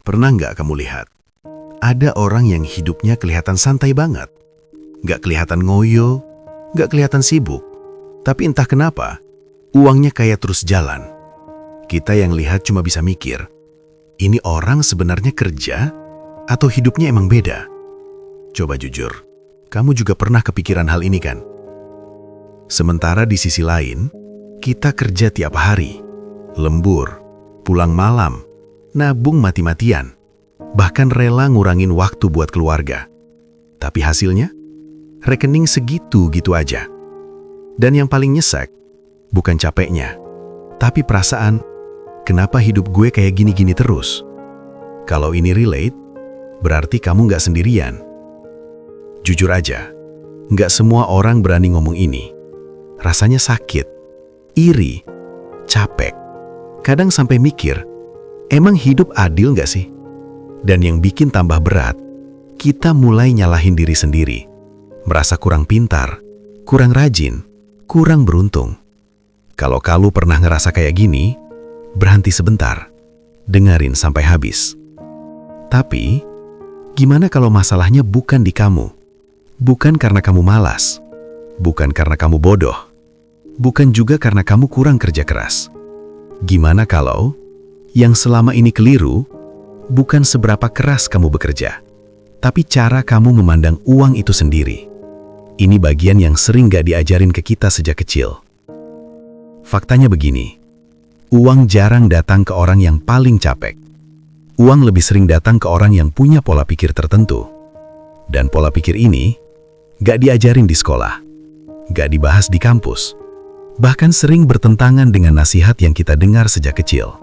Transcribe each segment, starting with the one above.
Pernah nggak kamu lihat? Ada orang yang hidupnya kelihatan santai banget. Nggak kelihatan ngoyo, nggak kelihatan sibuk. Tapi entah kenapa, uangnya kayak terus jalan. Kita yang lihat cuma bisa mikir, ini orang sebenarnya kerja atau hidupnya emang beda? Coba jujur, kamu juga pernah kepikiran hal ini kan? Sementara di sisi lain, kita kerja tiap hari, lembur, pulang malam, nabung mati-matian, bahkan rela ngurangin waktu buat keluarga. Tapi hasilnya, rekening segitu-gitu aja. Dan yang paling nyesek, bukan capeknya, tapi perasaan, kenapa hidup gue kayak gini-gini terus? Kalau ini relate, berarti kamu nggak sendirian. Jujur aja, nggak semua orang berani ngomong ini. Rasanya sakit, iri, capek. Kadang sampai mikir, emang hidup adil nggak sih? Dan yang bikin tambah berat, kita mulai nyalahin diri sendiri. Merasa kurang pintar, kurang rajin, kurang beruntung. Kalau kamu pernah ngerasa kayak gini, berhenti sebentar, dengerin sampai habis. Tapi, gimana kalau masalahnya bukan di kamu? Bukan karena kamu malas, bukan karena kamu bodoh, bukan juga karena kamu kurang kerja keras. Gimana kalau yang selama ini keliru bukan seberapa keras kamu bekerja, tapi cara kamu memandang uang itu sendiri? Ini bagian yang sering gak diajarin ke kita sejak kecil. Faktanya begini, uang jarang datang ke orang yang paling capek. Uang lebih sering datang ke orang yang punya pola pikir tertentu. Dan pola pikir ini gak diajarin di sekolah, gak dibahas di kampus, bahkan sering bertentangan dengan nasihat yang kita dengar sejak kecil.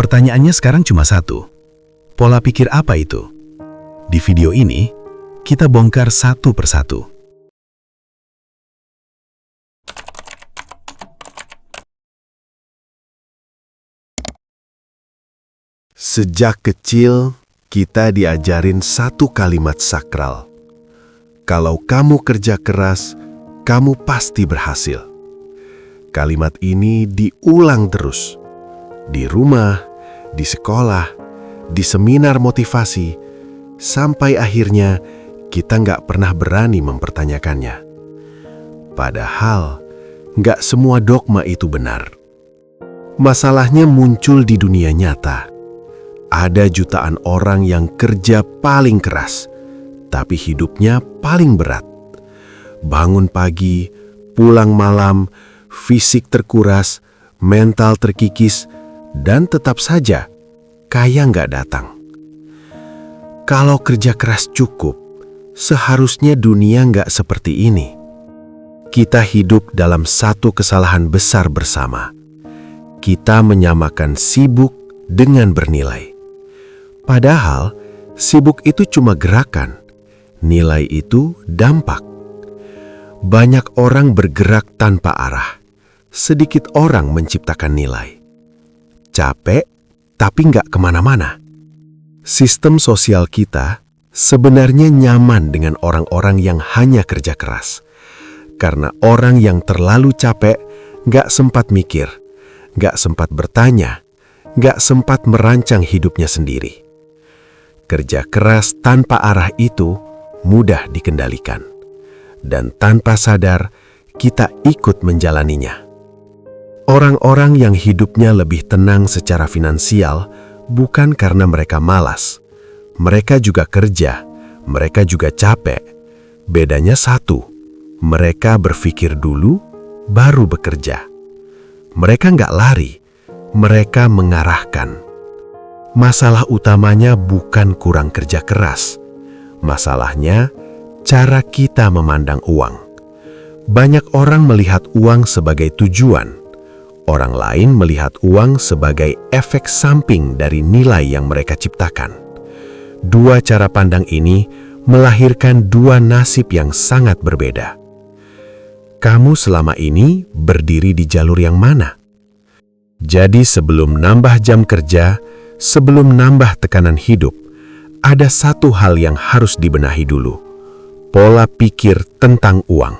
Pertanyaannya sekarang cuma satu, pola pikir apa itu? Di video ini, kita bongkar satu persatu. Sejak kecil, kita diajarin satu kalimat sakral. Kalau kamu kerja keras, kamu pasti berhasil. Kalimat ini diulang terus. Di rumah, di sekolah, di seminar motivasi, sampai akhirnya kita nggak pernah berani mempertanyakannya. Padahal, nggak semua dogma itu benar. Masalahnya muncul di dunia nyata. Ada jutaan orang yang kerja paling keras, tapi hidupnya paling berat. Bangun pagi, pulang malam, fisik terkuras, mental terkikis, dan tetap saja kaya nggak datang. Kalau kerja keras cukup, seharusnya dunia nggak seperti ini. Kita hidup dalam satu kesalahan besar bersama. Kita menyamakan sibuk dengan bernilai. Padahal, sibuk itu cuma gerakan, nilai itu dampak. Banyak orang bergerak tanpa arah, sedikit orang menciptakan nilai. Capek, tapi nggak kemana-mana. Sistem sosial kita sebenarnya nyaman dengan orang-orang yang hanya kerja keras. Karena orang yang terlalu capek nggak sempat mikir, nggak sempat bertanya, nggak sempat merancang hidupnya sendiri. Kerja keras tanpa arah itu mudah dikendalikan. Dan tanpa sadar, kita ikut menjalaninya. Orang-orang yang hidupnya lebih tenang secara finansial bukan karena mereka malas. Mereka juga kerja, mereka juga capek. Bedanya satu, mereka berpikir dulu, baru bekerja. Mereka nggak lari, mereka mengarahkan. Masalah utamanya bukan kurang kerja keras. Masalahnya, cara kita memandang uang. Banyak orang melihat uang sebagai tujuan. Orang lain melihat uang sebagai efek samping dari nilai yang mereka ciptakan. Dua cara pandang ini melahirkan dua nasib yang sangat berbeda. Kamu selama ini berdiri di jalur yang mana? Jadi sebelum nambah jam kerja, sebelum nambah tekanan hidup, ada satu hal yang harus dibenahi dulu. Pola pikir tentang uang.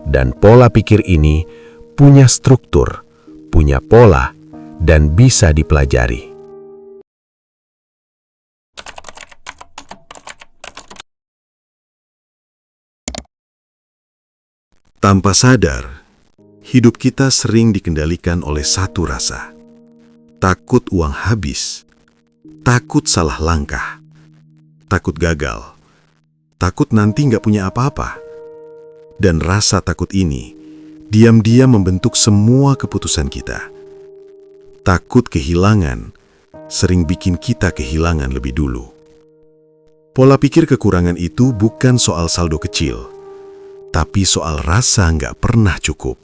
Dan pola pikir ini punya struktur, punya pola, dan bisa dipelajari. Tanpa sadar, hidup kita sering dikendalikan oleh satu rasa. Takut uang habis, takut salah langkah, takut gagal, takut nanti nggak punya apa-apa. Dan rasa takut ini diam-diam membentuk semua keputusan kita. Takut kehilangan sering bikin kita kehilangan lebih dulu. Pola pikir kekurangan itu bukan soal saldo kecil, tapi soal rasa nggak pernah cukup.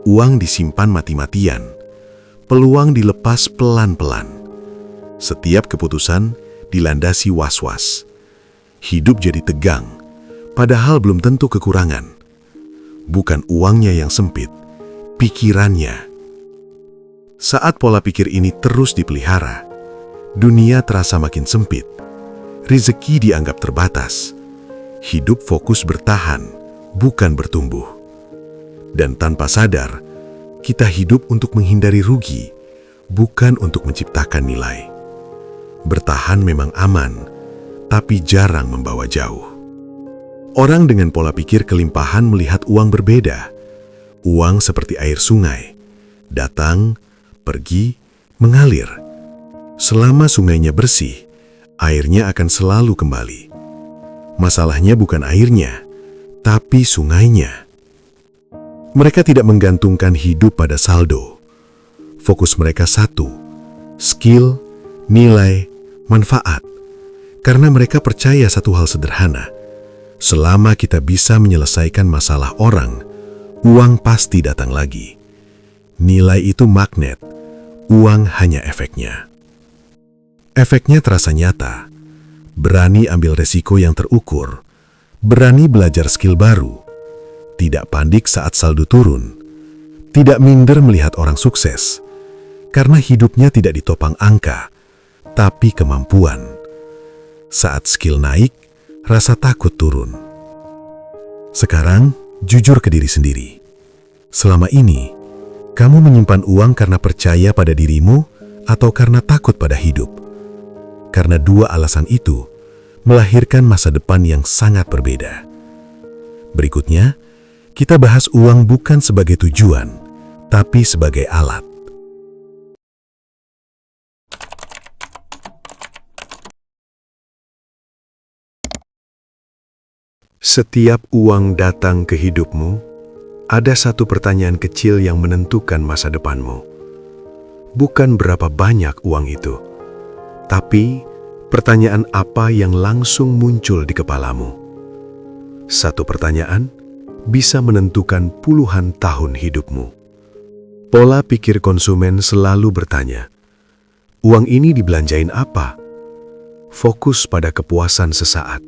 Uang disimpan mati-matian, peluang dilepas pelan-pelan. Setiap keputusan dilandasi was-was. Hidup jadi tegang, padahal belum tentu kekurangan. Bukan uangnya yang sempit, pikirannya. Saat pola pikir ini terus dipelihara, dunia terasa makin sempit, rezeki dianggap terbatas, hidup fokus bertahan, bukan bertumbuh. Dan tanpa sadar, kita hidup untuk menghindari rugi, bukan untuk menciptakan nilai. Bertahan memang aman, tapi jarang membawa jauh. Orang dengan pola pikir kelimpahan melihat uang berbeda. Uang seperti air sungai, datang, pergi, mengalir. Selama sungainya bersih, airnya akan selalu kembali. Masalahnya bukan airnya, tapi sungainya. Mereka tidak menggantungkan hidup pada saldo. Fokus mereka satu, skill, nilai, manfaat. Karena mereka percaya satu hal sederhana. Selama kita bisa menyelesaikan masalah orang, uang pasti datang lagi. Nilai itu magnet, uang hanya efeknya. Efeknya terasa nyata. Berani ambil resiko yang terukur, berani belajar skill baru, tidak panik saat saldo turun, tidak minder melihat orang sukses, karena hidupnya tidak ditopang angka, tapi kemampuan. Saat skill naik, rasa takut turun. Sekarang, jujur ke diri sendiri. Selama ini, kamu menyimpan uang karena percaya pada dirimu atau karena takut pada hidup? Karena dua alasan itu melahirkan masa depan yang sangat berbeda. Berikutnya, kita bahas uang bukan sebagai tujuan, tapi sebagai alat. Setiap uang datang ke hidupmu, ada satu pertanyaan kecil yang menentukan masa depanmu. Bukan berapa banyak uang itu, tapi pertanyaan apa yang langsung muncul di kepalamu. Satu pertanyaan bisa menentukan puluhan tahun hidupmu. Pola pikir konsumen selalu bertanya, uang ini dibelanjain apa? Fokus pada kepuasan sesaat.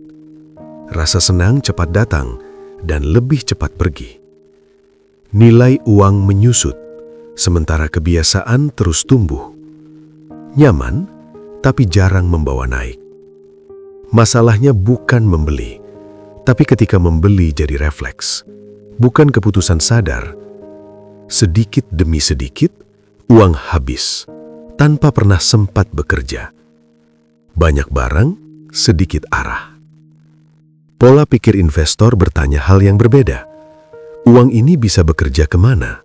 Rasa senang cepat datang dan lebih cepat pergi. Nilai uang menyusut, sementara kebiasaan terus tumbuh. Nyaman, tapi jarang membawa naik. Masalahnya bukan membeli, tapi ketika membeli jadi refleks. Bukan keputusan sadar. Sedikit demi sedikit, uang habis, tanpa pernah sempat bekerja. Banyak barang, sedikit arah. Pola pikir investor bertanya hal yang berbeda. Uang ini bisa bekerja kemana?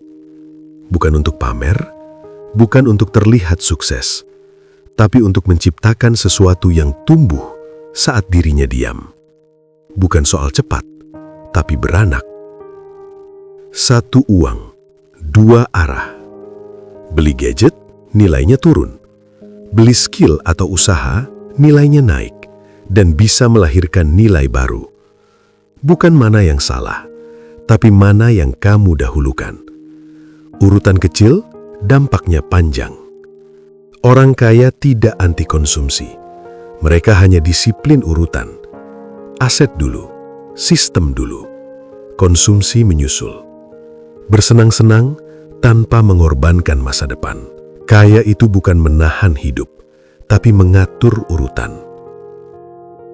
Bukan untuk pamer, bukan untuk terlihat sukses, tapi untuk menciptakan sesuatu yang tumbuh saat dirinya diam. Bukan soal cepat, tapi beranak. Satu uang, dua arah. Beli gadget, nilainya turun. Beli skill atau usaha, nilainya naik. Dan bisa melahirkan nilai baru. Bukan mana yang salah, tapi mana yang kamu dahulukan. Urutan kecil, dampaknya panjang. Orang kaya tidak anti konsumsi. Mereka hanya disiplin urutan. Aset dulu, sistem dulu. Konsumsi menyusul. Bersenang-senang tanpa mengorbankan masa depan. Kaya itu bukan menahan hidup, tapi mengatur urutan.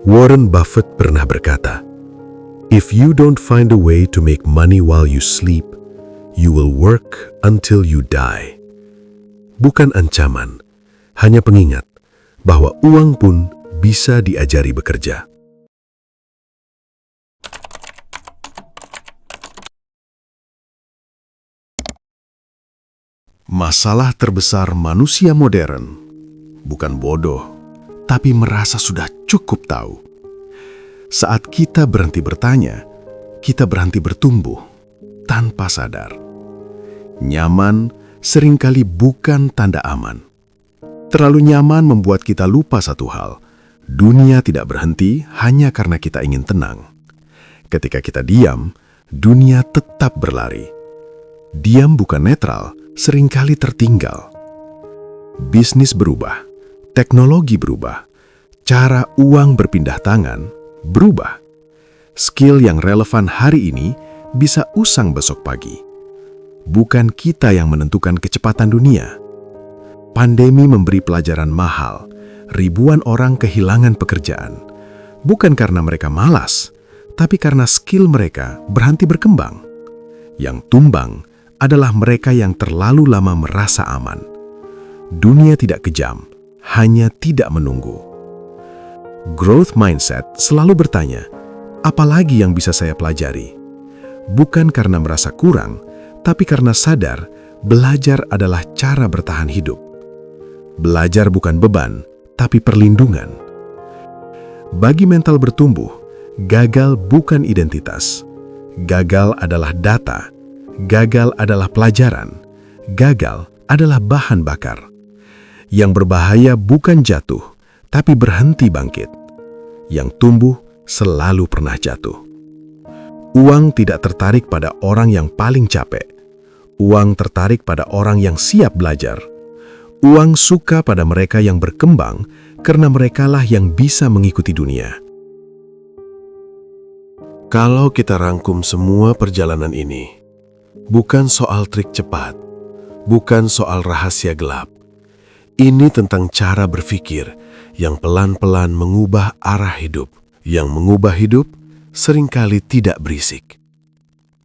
Warren Buffett pernah berkata, "If you don't find a way to make money while you sleep, you will work until you die." Bukan ancaman, hanya pengingat bahwa uang pun bisa diajari bekerja. Masalah terbesar manusia modern bukan bodoh, tapi merasa sudah cukup tahu. Saat kita berhenti bertanya, kita berhenti bertumbuh tanpa sadar. Nyaman seringkali bukan tanda aman. Terlalu nyaman membuat kita lupa satu hal. Dunia tidak berhenti hanya karena kita ingin tenang. Ketika kita diam, dunia tetap berlari. Diam bukan netral, seringkali tertinggal. Bisnis berubah, teknologi berubah, cara uang berpindah tangan berubah. Skill yang relevan hari ini bisa usang besok pagi. Bukan kita yang menentukan kecepatan dunia. Pandemi memberi pelajaran mahal. Ribuan orang kehilangan pekerjaan. Bukan karena mereka malas, tapi karena skill mereka berhenti berkembang. Yang tumbang adalah mereka yang terlalu lama merasa aman. Dunia tidak kejam, hanya tidak menunggu. Growth mindset selalu bertanya, apa lagi yang bisa saya pelajari? Bukan karena merasa kurang, tapi karena sadar belajar adalah cara bertahan hidup. Belajar bukan beban, tapi perlindungan. Bagi mental bertumbuh, gagal bukan identitas. Gagal adalah data. Gagal adalah pelajaran. Gagal adalah bahan bakar. Yang berbahaya bukan jatuh, tapi berhenti bangkit. Yang tumbuh selalu pernah jatuh. Uang tidak tertarik pada orang yang paling capek. Uang tertarik pada orang yang siap belajar. Uang suka pada mereka yang berkembang karena merekalah yang bisa mengikuti dunia. Kalau kita rangkum semua perjalanan ini, bukan soal trik cepat, bukan soal rahasia gelap. Ini tentang cara berpikir yang pelan-pelan mengubah arah hidup. Yang mengubah hidup seringkali tidak berisik.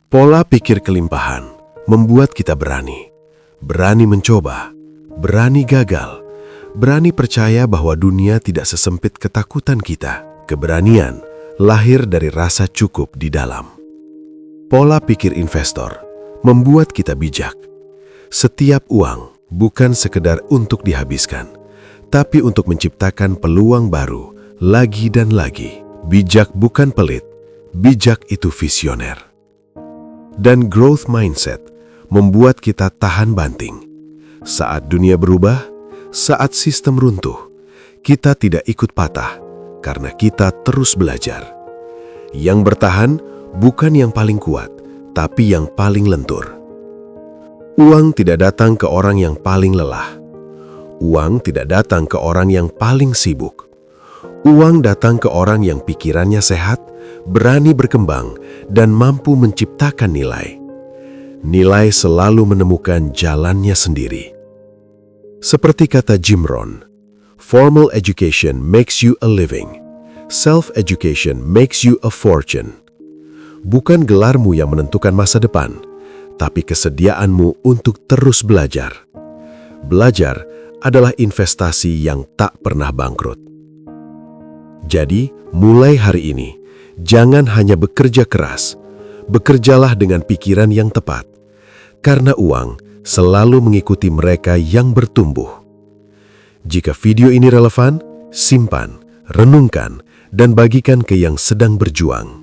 Pola pikir kelimpahan membuat kita berani. Berani mencoba. Berani gagal, berani percaya bahwa dunia tidak sesempit ketakutan kita. Keberanian lahir dari rasa cukup di dalam. Pola pikir investor membuat kita bijak. Setiap uang bukan sekedar untuk dihabiskan, tapi untuk menciptakan peluang baru lagi dan lagi. Bijak bukan pelit, bijak itu visioner. Dan growth mindset membuat kita tahan banting. Saat dunia berubah, saat sistem runtuh, kita tidak ikut patah karena kita terus belajar. Yang bertahan bukan yang paling kuat, tapi yang paling lentur. Uang tidak datang ke orang yang paling lelah. Uang tidak datang ke orang yang paling sibuk. Uang datang ke orang yang pikirannya sehat, berani berkembang, dan mampu menciptakan nilai. Nilai selalu menemukan jalannya sendiri. Seperti kata Jim Rohn, formal education makes you a living. Self-education makes you a fortune. Bukan gelarmu yang menentukan masa depan, tapi kesediaanmu untuk terus belajar. Belajar adalah investasi yang tak pernah bangkrut. Jadi, mulai hari ini, jangan hanya bekerja keras, bekerjalah dengan pikiran yang tepat. Karena uang selalu mengikuti mereka yang bertumbuh. Jika video ini relevan, simpan, renungkan, dan bagikan ke yang sedang berjuang.